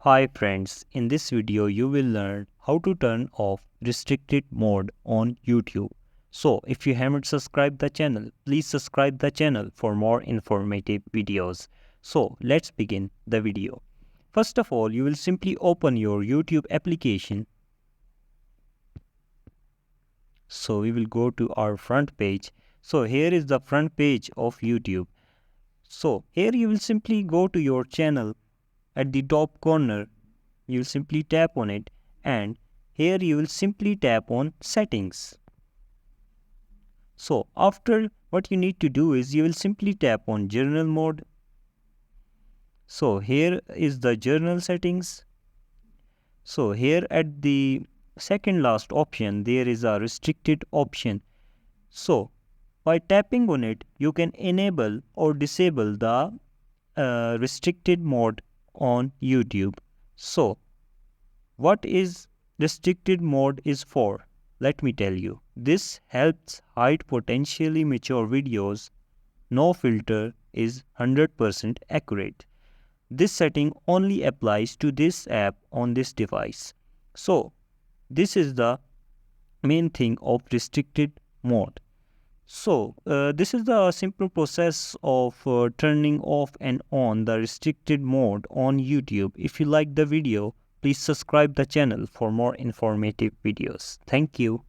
Hi friends, in this video you will learn how to turn off restricted mode on YouTube. So if you haven't subscribed the channel, please subscribe the channel for more informative videos. So let's begin the video. First of all, you will simply open your YouTube application. So we will go to our front page. So here is the front page of YouTube. So here you will simply go to your channel. At the top corner, you will simply tap on it, and here you will simply tap on settings. So after, what you need to do is you will simply tap on journal mode. So here is the journal settings. So here at the second last option there is a restricted option. So by tapping on it you can enable or disable the restricted mode on YouTube. So what is restricted mode is for? Let me tell you. This helps hide potentially mature videos. No filter is 100% accurate. This setting only applies to this app on this device. So this is the main thing of restricted mode. So this is the simple process of turning off and on the restricted mode on YouTube. If you like the video, please subscribe the channel for more informative videos. Thank you.